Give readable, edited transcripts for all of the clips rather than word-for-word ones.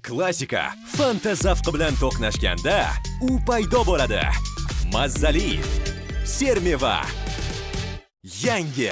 Klassika Fanta zavqi bilan to'qnashganda u paydo bo'ladi. Mazzali Sermeva. Yangi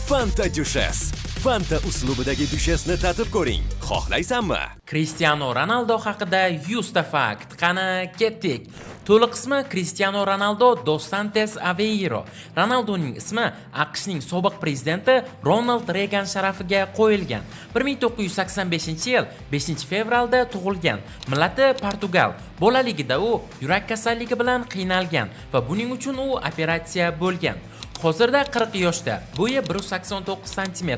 Fanta Dushas. Fanta uslubidagi dushasni tatib ko'ring. Xohlaysanmi? Cristiano Ronaldo haqida 100 ta fakt. Qani ketdik. To'liq ismi Cristiano Ronaldo dos Santos Aveiro. Ronaldoning ismi AQShning sobiq prezidenti Ronald Reagan sharafiga qo'yilgan. 1985-yil 5-fevralda tug'ilgan. Millati Portugal. Bolaligida u yurak kasalligi bilan qiynalgan va buning uchun u operatsiya bo'lgan. Hozirda 40 yoshda, bo'yi 189 cm,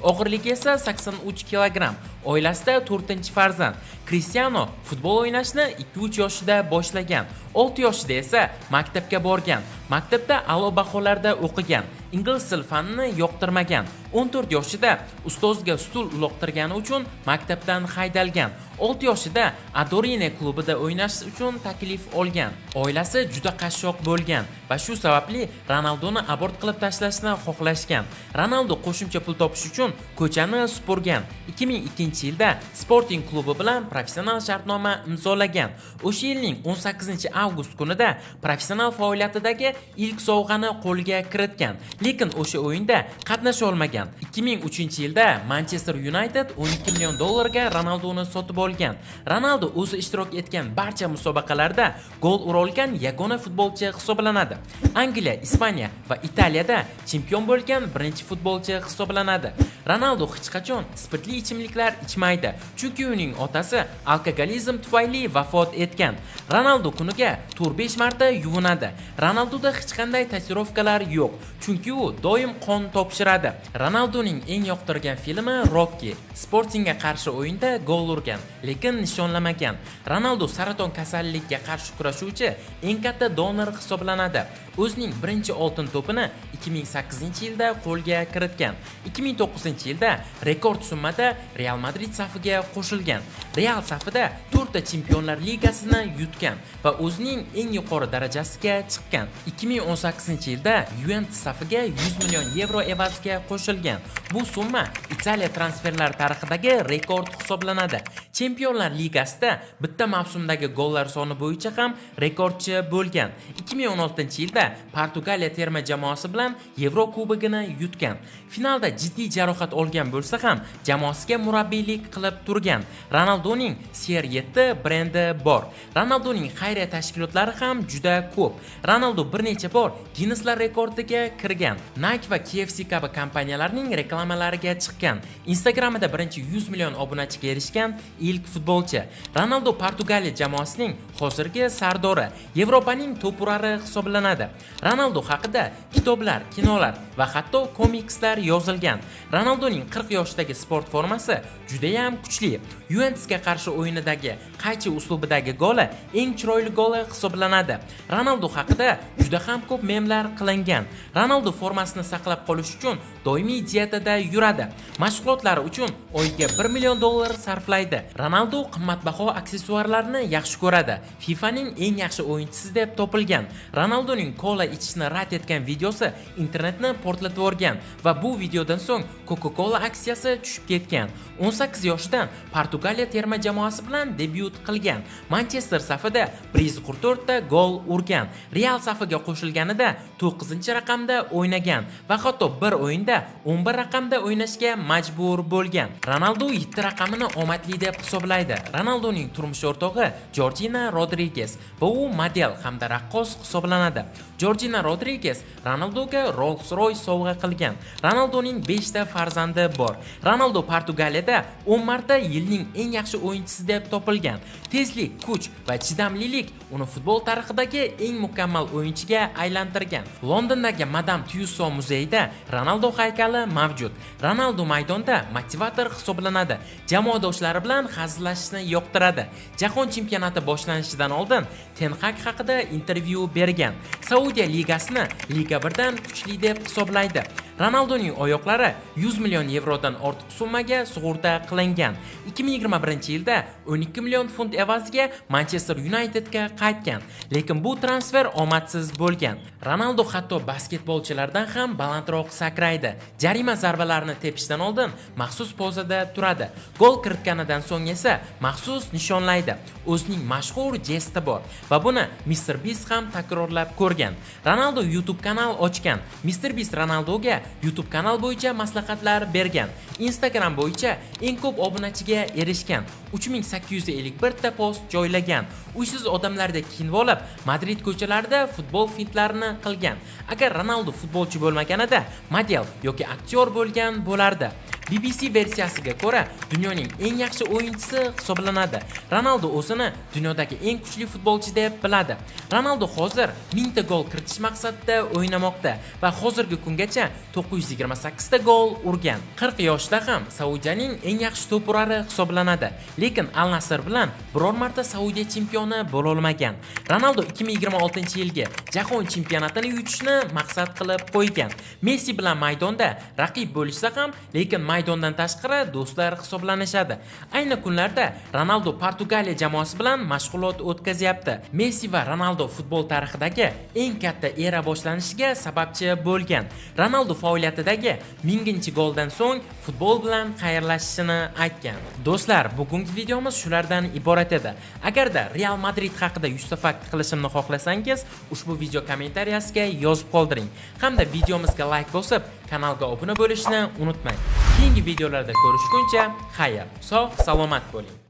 og'irligi esa 83 kg. Oilasida 4-farzand. Cristiano futbol o'ynashni 2-3 yoshida boshlagan. 6 yoshida esa maktabga borgan. Maktabda a'lo baholarda o'qigan. Ingliz til fanini yoqtirmagan. 14 yoshida ustozga stul uloqtirgani uchun maktabdan haydalgan. 6 yoshida Adorine klubida o'ynash uchun taklif olgan. Oilasi juda qashshoq bo'lgan va shu sababli Ronaldoni abort qilib tashlashni xohlashgan. Ronaldo qo'shimcha pul topish uchun ko'chani supurgan. 2002-yilda Sporting klubi bilan professional shartnoma imzolagan. O'sha yilning 18-avgust kunida professional faoliyatidagi ilk sovg'ani qo'lga kiritgan, lekin o'sha o'yinda qatnasha olmagan. 2003-yilda Manchester United 12 million dollarga Ronaldoni sotib olgan. Ronaldo o'zi ishtirok etgan barcha musobaqalarda gol ura olgan yagona futbolchi hisoblanadi. Angliya, Ispaniya va Italiyada chempion bo'lgan birinchi futbolchi hisoblanadi. Ronaldo hech qachon spirtli ichimliklar ichmaydi, chunki uning otasi alkogolizm tufayli vafot etgan. Ronaldo kuniga 4-5 marta yuvinadi. Ronaldoda hech qanday tatuirovkalar yo'q, chunki u doim qon topshiradi. Ronaldoning eng yoqtirgan filmi Rocky. Sportingga qarshi o'yinda gol urgan, lekin nishonlamagan. Ronaldo saraton kasalligiga qarshi kurashuvchi eng katta donor hisoblanadi. O'zining birinchi oltin to'pini 2008-yilda qo'lga kiritgan. 2009-yilda rekord summada Real Madrid safiga qo'shilgan. Real safida 4 ta Chempionlar Ligasini yutgan va o'zining eng yuqori darajasiga chiqqan. 2018-yilda Juventus safiga 100 million yevro evaziga qo'shilgan. Bu summa Italiya transferlar tarixidagi rekord hisoblanadi. Chempionlar Ligasida bitta mavsumdagi gollar soni bo'yicha ham rekordchi bo'lgan. 2016-yilda Portugaliya terma jamoasi bilan Yevro kubogini yutgan. Finalda jiddiy jarohat olgan bo'lsa ham jamoasiga murabbiylik qilib turgan. Ronaldoning CR7 brendi bor. Ronaldoning xayriya tashkilotlari ham juda ko'p. Ronaldo bir necha bor Guinnesslar rekordiga kirgan. Nike va KFC kabi kompaniyalarning reklamalariga chiqqan. Instagramida birinchi 100 million obunachiga erishgan ilk futbolchi. Ronaldo Portugaliya jamoasining hozirgi sardori, Yevropaning to'purari hisoblanadi. Ronaldo haqida kitoblar, kinolar va hatto komikslar yozilgan. Ronaldoning 40 yoshdagi sport formasi juda ham kuchli. Juventusga qarshi o'yinidagi qaychi uslubidagi goli eng chiroyli goli hisoblanadi. Ronaldo haqida juda ham ko'p memlar qilingan. Ronaldo formasini saqlab qolish uchun doimiy dietada yuradi. Mashg'ulotlari uchun oyiga 1 million dollar sarflaydi. Ronaldo qimmatbaho aksessuarlarni yaxshi ko'radi. FIFAning eng yaxshi o'yinchisi deb topilgan. Ronaldoning kola ichishni rad etgan videosi internetni portlatib yuborgan va bu videodan so'ng Coca-Cola aksiyasi tushib ketgan. 18 yoshidan Portugaliya terma jamoasi bilan debyut qilgan. Manchester safida 144 ta gol urgan. Real safiga qo'shilganida 9-raqamda o'ynagan va hatto bir o'yinda 11 raqamda o'ynashga majbur bo'lgan. Ronaldo 7 raqamini omadli deb hisoblaydi. Ronaldoning turmush o'rtog'i Georgina Rodriguez va u model hamda raqqos hisoblanadi. Georgina Rodriguez Ronaldoga Rolls-Royce sovg'a qilgan. Ronaldoning 5 ta farzandi bor. Ronaldo Portugaliyada 10 marta yilning eng yaxshi o'yinchisi deb topilgan. Tezlik, kuch va chidamlilik uni futbol tarixidagi eng mukammal o'yinchiga aylantirgan. Londondagi Madame Tussauds muzeyida Ronaldo haykali mavjud. Ronaldo maydonda motivator hisoblanadi. Jamoadoshlari bilan hazillashishni yoqtiradi. Jahon chempionati boshlanishidan oldin Ten Hag haqida intervyu bergan. Saudiya ligasini Liga 1 dan kuchli deb hisoblaydi. Ronaldoning oyoqlari 100 million yevrodan ortiq summaga sug'urta qilingan. 2021-yilda 12 million million funt evaziga Manchester Unitedga qaytgan, lekin bu transfer omadsiz bo'lgan. Ronaldo hatto basketbolchilardan ham balandroq sakraydi. Jarima zarbalarini tepishdan oldin maxsus pozada turadi. Gol kiritganidan so'ng esa maxsus nishonlaydi. O'zining mashhur jesti bor va buni Mr. Beast ham takrorlab ko'rgan. Ronaldo YouTube kanal ochgan. Mr. Beast Ronaldoga YouTube kanal bo'yicha maslahatlar bergan. Instagram bo'yicha eng ko'p obunachiga erishgan. 3851 ta post joylagan. Uysiz odamlardek kiyinib olib, Madrid ko'chalarida futbol fintlarini qilgan. Agar Ronaldo futbolchi bo'lmaganida, model yoki aktyor bo'lgan bo'lardi. BBC versiyasiga ko'ra, dunyoning eng yaxshi o'yinchisi hisoblanadi. Ronaldo o'zini dunyodagi eng kuchli futbolchi deb biladi. Ronaldo hozir 1000 ta gol kiritish maqsadida o'ynamoqda va hozirgi kungacha 928 ta gol urgan. 40 yoshda ham Saudiyaning eng yaxshi to'purari hisoblanadi, lekin Al Nassr bilan biror marta Saudiya chempioni bo'la olmagan. Ronaldo 2026-yilgi Jahon chempionatini yutishni maqsad qilib qo'ygan. Messi bilan maydonda raqib bo'lishsa ham, lekin maydondan tashqari do'stlar hisoblanishadi. Ayni kunlarda Ronaldo Portugaliya jamoasi bilan mashg'ulot o'tkazyapti. Messi va Ronaldo futbol tarixidagi eng katta era boshlanishiga sababchi bo'lgan. Ronaldo faoliyatidagi 1000-chi goldan so'ng futbol bilan xayrlashishini aytgan. Do'stlar, bugungi videomiz shulardan iborat edi. Agarda Real Madrid haqida 100 ta fakt qilishimni xohlasangiz, ushbu video kommentariyasiga yozib qoldiring. Hamda videomizga like bosib, kanalga obuna bo'lishni unutmang. Keyingi videolarda ko'rishguncha, xayr, sog', salomat bo'ling.